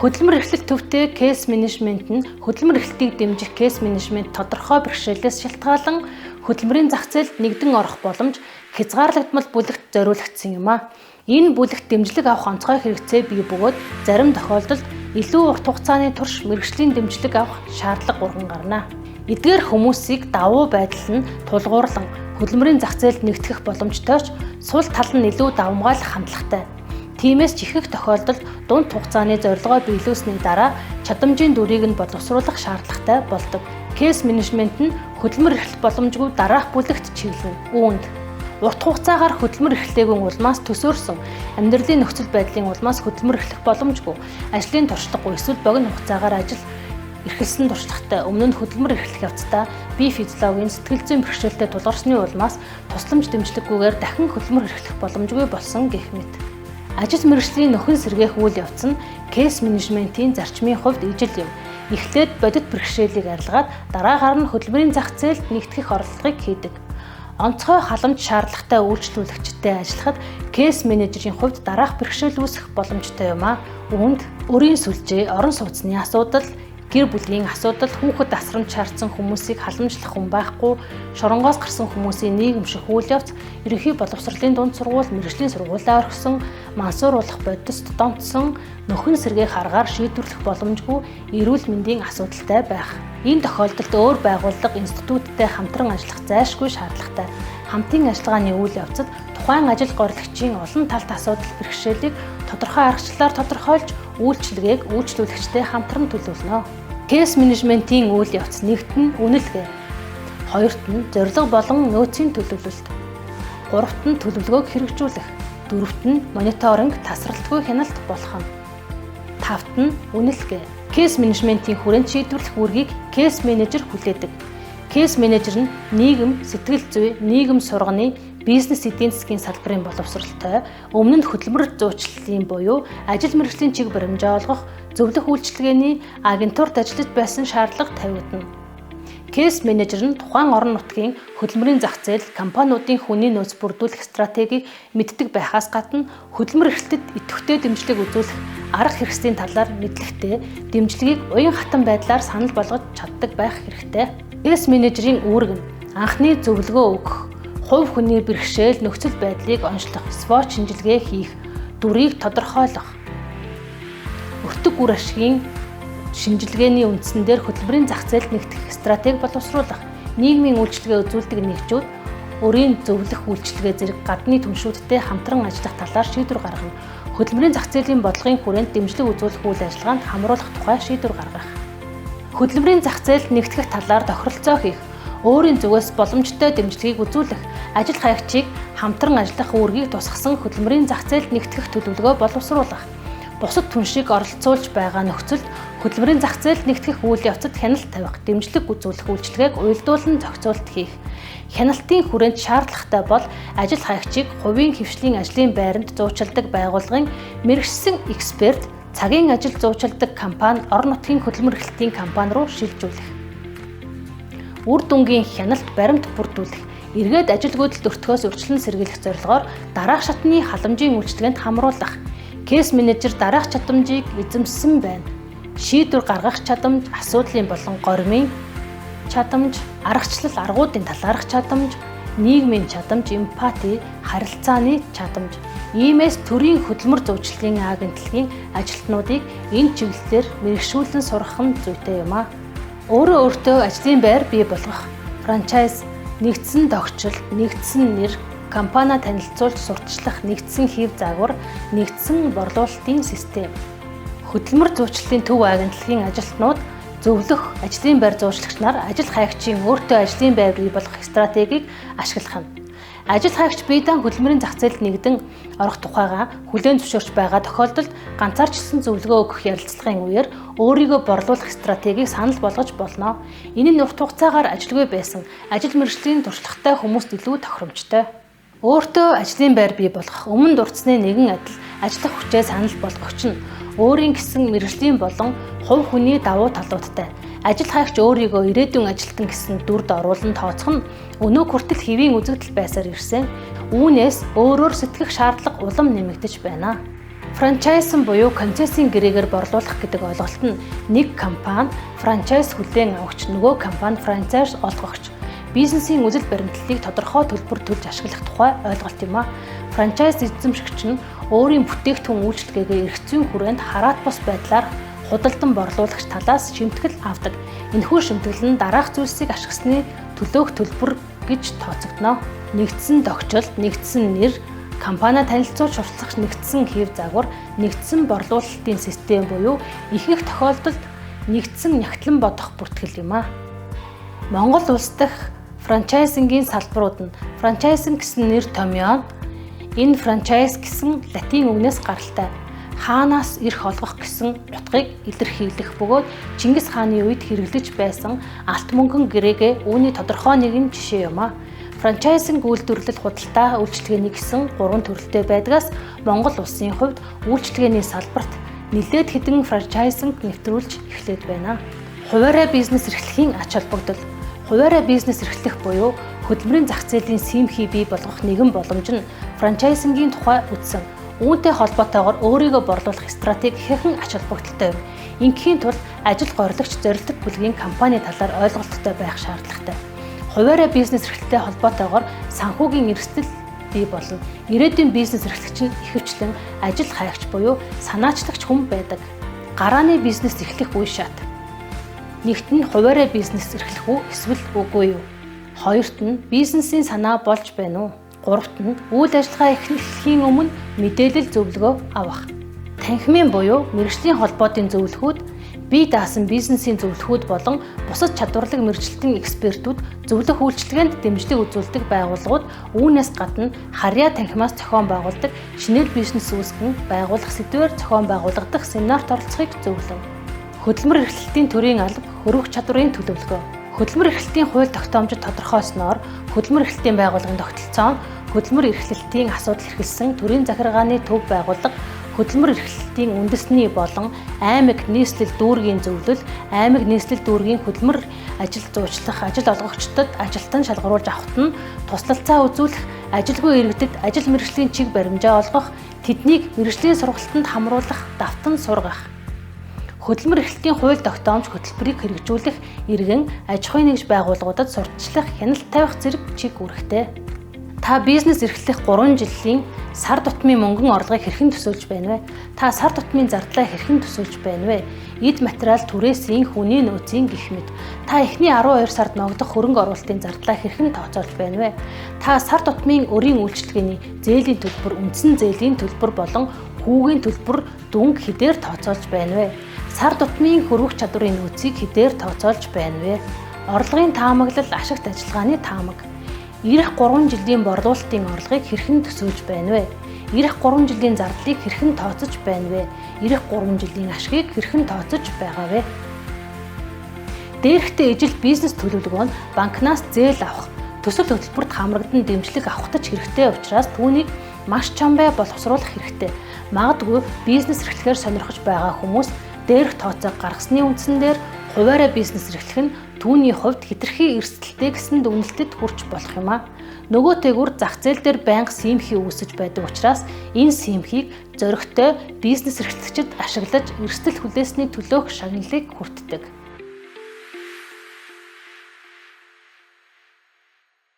Хөдөлмөр эрхлэлт төвтэй кейс менежмент нь хөдөлмөр эрхлэлтийг дэмжих кейс менежмент тодорхой бэрхшээлээс шалтгаалan хөдөлмөрийн зах зээлд нэгдэн орох боломж хязгаарлагдмал бүлэгт зориулагдсан юм а. Энэ бүлэгт дэмжлэг авах онцгой хэрэгцээ бий бөгөөд зарим тохиолдолд илүү урт хугацааны турш мэргэжлийн дэмжлэг авах шаардлага урган гарна. Эдгээр хүмүүсийг давуу байдал нь тулгуурлан хөдөлмөрийн зах зээлд нэгтгэх боломжтой ч сул тал нь илүү давмгаалах хандлагатай. Тиймээс ч ихэнх тохиолдолд дунд хугацааны зорилгоо биелүүлсний дараа чадамжийн дүрийг нь боловсруулах шаардлагатай болдог. Кейс менежмент нь хөдөлмөр эрхлэх боломжгүй дараах бүлэгт чиглэнэ. Үүнд урт хугацаагаар хөдөлмөр эрхлээгүй улмаас төсөөрсөн амьдралын нөхцөл байдлын улмаас хөдөлмөр эрхлэх боломжгүй, ажлын туршлагагүй эсвэл богино хугацаагаар ажил эрхэлсэн туршлагатай өмнө нь хөдөлмөр эрхлэх явцдаа бие физиологийн сэтгэл зүйн бэрхшээлтэй тулгарсны улмаас тусламж дэмжлэггүйгээр дахин хөдөлмөр эрхлэх боломжгүй болсон гэх мэт. Ажил мэргэжлийн нөхөн сэргээх үйл явц нь кейс менежментийн зарчмын хувьд ижил юм. Эхлээд бодит бэрхшээлийг арилгаад дараагаар нь хөдөлмөрийн зах зээлд нэгтгэх оролдлогыг хийдэг. Онцгой халамж шаардлагатай үйлчлүүлэгчтэй ажиллахад кейс менежерийн хувьд дараах бэрхшээл үүсэх боломжтой юм а. Үүнд өрийн сүлжээ, орон сууцны асуудал, гэр бүлийн асуудал, хүүхэд асрамж шаардсан хүмүүсийг халамжлах хүн байхгүй, шоронгоос гарсан хүмүүсийн нийгэмших үйл явц, ерөнхий боловсролын дунд сургууль, мэргэжлийн сургуулиа орхисон, мансууруулах бодист донтсон, нөхөн сэргээх аргаар шийдвэрлэх боломжгүй эрүүл мэндийн асуудалтай байх. Энэ тохиолдолд өөр байгууллага, институттэй хамтран ажиллах зайлшгүй шаардлагатай. Хамтын ажиллагааны үйл явцад тухайн ажил горилгочийн олон талт асуудал бэрхшээлийг тодорхой аргачлалаар тодорхойлж үйлчилгээг үйлчлүүлэгчтэй хамтран төлөвлөнө. Кейс менежментийн үйл явц нэгт нь үнэлгээ, хоёрт нь зорилго болон нөөцийн төлөвлөлт, гуравт нь төлөвлөгөөг хэрэгжүүлэх, дөрөвт нь мониторинг, тасралтгүй хяналт болох нь, тавт нь үнэлгээ. Кейс менежментийн хүрээнд шийдвэрлэх үүргийг кейс менежер хүлээдэг. Кейс менежер нь нийгэм, сэтгэл зүй, нийгэм сурганы, бизнес эдийн засгийн салбарын боловсролтой, өмнө нь хөдөлмөр зуучлалын буюу ажил мэргэжлийн чиг баримжаа олгох, зөвлөх үйлчилгээний агентурт ажиллаж байсан шаардлага тавигдана. Кейс менежер нь тухайн орон нутгийн хөдөлмөрийн зах зээл, компаниудын хүний нөөц бүрдүүлэх стратегийг мэддэг байхаас гадна хөдөлмөр эрхлэлтэд идэвхтэй дэмжлэг үзүүлэх арга хэрэгслийн талаар мэдлэгтэй, дэмжлэгийг уян хатан байдлаар санал болгож чаддаг байх хэрэгтэй. Кейс менежерийн үүрэг нь анхны зөвлөгөө өгөх, хувь хүний бэрхшээл, нөхцөл байдлыг онцлох, SWOT шинжилгээ хийх, дүрийг тодорхойлох, өртөг үр ашигын шинжилгээний үндсэн дээр хөдөлмөрийн зах зээлд нэгтгэх стратеги боловсруулах, нийгмийн үйлчилгээ үзүүлдэг нэгжүүд өрийн зөвлөх үйлчилгээ зэрэг гадны түншүүдтэй хамтран ажиллах талаар шийдвэр гаргана. Хөдөлмөрийн зах зээлийн бодлогын хүрээнд дэмжлэг үзүүлэх үйл ажиллагаанд хамруулах тухай шийдвэр гаргах. Хөдөлмөрийн зах зээлд нэгтгэх талаар тохиролцоо хийх, өөрийн зүгээс боломжтой дэмжлэгийг үзүүлэх, ажил хаягчийг хамтран ажиллах үүргийг тусгасан хөдөлмөрийн зах зээлд нэгтгэх төлөвлөгөө боловсруулах, бусад түншийг оролцуулж байгаа нөхцөлд хөдөлмөрийн зах зээлд нэгтгэх үйл явцад хяналт тавих, дэмжлэг үзүүлэх үйлчилгээг уялдуулан зохицуулт хийх. Хяналтын хүрээнд шаардлагатай бол ажил хаягчийг хувийн хвшлийн ажлын байранд зуучилдаг байгууллагын мэргэжсэн эксперт, цагийн ажил зуучилдаг компани, орон нутгийн хөдөлмөр эрхлэлтийн компани руу шилжүүлэх. Үр дүнгийн хяналт баримт бүрдүүлэх, эргээд ажилгүйдэлд өртгөөс урьдчилан сэргийлэх зорилгоор дараах шатны халамжийн үйлчилгээнд хамруулах. Кейс менежер дараах чадамжийг эзэмссэн байна. Шийдвэр гаргах чадамж, асуудлын болон горимын чадамж, аргачлал аргуудын талаарх чадамж, нийгмийн чадамж, эмпати, харилцааны чадамж. Иймээс төрийн хөдөлмөр зуучлалын агентлагийн ажилтнуудыг энэ чиглэлээр мэргэшүүлэн сургах нь зүйтэй юм а. Өөртөө ажлын байр бий болгох, франчайз, нэгдсэн тогтчил, нэгдсэн нэр, компани танилцуулж сурталчлах нэгдсэн хэв загвар, нэгдсэн борлуулалтын систем. Хөдөлмөр зуучлалын төв агентлагийн ажилтнууд зөвлөх, ажлын байр зуучлагч нар ажил хаягчийн өөртөө ажлын байр бий болгох стратегийг ашиглах нь. Ажил хаягч биедан хөдөлмөрийн зах зээлд нэгдэн орох тухайгаа хүлээн зөвшөөрч байгаа тохиолдолд ганцаарчлсан зөвлөгөө өгөх ярилцлагын үеэр өөрийгөө борлуулах стратегийг санал болгож болно. Энэ нь урт хугацаагаар ажилгүй байсан ажил мэргэжлийн туршлагатай хүмүүст илүү тохиромжтой. Өөртөө ажлын байр бий болгох, өмнө дурдсны нэгэн адил ажиллах хүчээ санал болгогч нь өөрийн гэсэн мэргэжлийн болон хувь хүний давуу талуудтай. Ажил хаягч өөрийгөө ирээдүйн ажилтан гэсэн дүрд оруулан тооцох нь өнөө хүртэл хэвийн үзэгдэл байсаар ирсэн. Үүнээс өөрөөр сэтгэх шаардлага улам нэмэгдэж байна. Франчайз буюу концессийн гэрээгээр борлуулах гэдэг ойлголт нь нэг компани франчайз хүлээн авагч, нөгөө компани франчайз олгогч бизнесийн үзэл баримтлалыг тодорхой төлбөр төлж ашиглах тухай ойлголт юм а. Франчайз эзэмшигч нь өөрийн бүтээгдэхүүн үйлчилгээгээ эрх зүйн хүрээнд хараат бус байдлаар худалдан борлуулагч талаас шимтгэл авдаг. Энэхүү шимтгэл нь дараах зүйлсийг ашигласны төлөөх төлбөр гэж тооцогдно. Нэгдсэн тогтцол, нэгдсэн нэр, компани танилцуулж сурталчилах нэгдсэн хэв загвар, нэгдсэн борлуулалтын систем буюу ихэнх тохиолдолд нэгдсэн нягтлан бодох бүртгэл юм а. Монгол улс дахь франчайзингийн салбарууд нь франчайзинг гэсэн нэр томьёо энэ франчайз гэсэн латин үгнээс гаралтай. Хаанаас эрх олгох гэсэн утгыг илэрхийлэх бөгөөд Чингис хааны үед хэрэглэж байсан алт мөнгөн гэрээгээ үүний тодорхой нэгэн жишээ юм а. Франчайзинг үйлдвэрлэл худалдаа үйлчилгээний гэсэн 3 төрөлтэй байдгаас Монгол улсын хувьд үйлчилгээний салбарт нэлээд хэдэн франчайзинг нэвтрүүлж эхлээд байна. Хуваарай бизнес эрхлэхийн ач холбогдол. Хуваарай бизнес эрхлэх буюу хөдөлмөрийн зах зээлийн симхий бий болгох нэгэн боломж нь франчайзингийн тухай үздсэн. Үүнтэй холбоотойгоор өөрийгөө борлуулах стратеги хэрхэн ач холбогдолтой вэ? Ингээхийн тулд ажил горилагч зорилттой бүлгийн компани талаар ойлголттой байх шаардлагатай. Хуваарай бизнес эрхлэлтэй холбоотойгоор санхүүгийн эрсдэл бий болно. Ирээдүйн бизнес эрхлэгч нь ихэвчлэн ажил хайгч буюу санаачлагч хүн байдаг. Гарааны бизнес эрхлэх үе шат. Нэгт нь хуваарай бизнес эрхлэх үү эсвэл үгүй юу? Хоёрт нь бизнесийн санаа болж байна уу? Гуравт нь үйл ажиллагаа эхлэхийн өмнө мэдээлэл зөвлөгөө авах. Танхимын буюу мэргэжлийн холбоотын зөвлөхүүд, бие даасан бизнесийн зөвлөхүүд болон бусад чадварлаг мэргэжилтийн экспертүүд зөвлөх үйлчилгээнд дэмжлэг үзүүлдэг байгууллагууд үүнээс гадна харьяа танхимаас зохион байгуулдаг шинээр бизнес үүсгэн байгуулах сэдвээр зохион байгуулагдах семинарт оролцохыг зөвлөв. Хөдөлмөр эрхлэлтийн төрийн алба, хөрвөх чадварын төлөвлөгөө. Хөдөлмөр эрхлэлтийн хууль тогтоомжид тодорхойсноор хөдөлмөр эрхлэлтийн байгууллагын тогтолцоо нь хөдөлмөр эрхлэлтийн асуудал эрхэлсэн төрийн захиргааны төв байгууллага хөдөлмөр эрхлэлтийн үндэсний болон аймаг нийслэл дүүргийн зөвлөл, аймаг нийслэл дүүргийн хөдөлмөр ажил зуучлах, ажил олгогчдод ажилтан шалгаруулж авахт нь туслалцаа үзүүлэх, ажилгүй иргэдэд ажил мэргэжлийн чиг баримжаа олгох, тэднийг мэргэжлийн сургалтанд хамруулах, давтан сургах. Хөдөлмөр эрхлэлтийн хууль тогтоомж хөтөлбөрийг хэрэгжүүлэх, иргэн аж ахуйн нэгж байгууллагуудад сурталчлах, хяналт тавих зэрэг чиг үүрэгтэй. Та бизнес эрхлэх 3 жилийн сар тутмын мөнгөн орлогыг хэрхэн төсөөлж байна вэ? Та сар тутмын зардлаа хэрхэн төсөөлж байна вэ? Эд материал түрээсийн, хүний нөөцийн гэх мэт. Та эхний 12 сард ногдох хөрөнгө оруулалтын зардлаа хэрхэн тооцоолж байна вэ? Та сар тутмын өрийн үйлчилгээний зээлийн төлбөр, үндсэн зээлийн төлбөр болон хүүгийн төлбөр дүнг хэдээр тооцоолж байна вэ? Сар тутмын хөрвөх чадварын нөөцийг хэдээр тооцоолж байна вэ? Орлогын таамаглал, ашигт ажиллагааны таамаг. Ирэх 3 жилийн борлуулалтын орлогыг хэрхэн төсөөлж байна вэ? Ирэх 3 жилийн зардлыг хэрхэн тооцож байна вэ? Ирэх 3 жилийн ашгийг хэрхэн тооцож байгаа вэ? Дээрхтээ ижил бизнес төлөвлөгөө нь банкнаас зээл авах, төсөл хөтөлбөрт хамрагдан дэмжлэг авахтаж хэрэгтэй учраас түүнийг маш чамбай боловсруулах хэрэгтэй. Магадгүй бизнес эрхлэхээр сонирхож байгаа хүмүүс дээрх тооцоог гаргасны үндсэн дээр хуваарай бизнес эрхлэх нь түүний хувьд хэтэрхий эрсдэлтэй гэсэн дүгнэлтэд хүрч болох юм а. Нөгөөтэйгүр зах зээл дээр байнга симхий үүсэж байдаг учраас энэ симхийг зоригтой бизнес эрхлэгчид ашиглаж эрсдэл хүлээсний төлөөх шагналыг хүртдэг.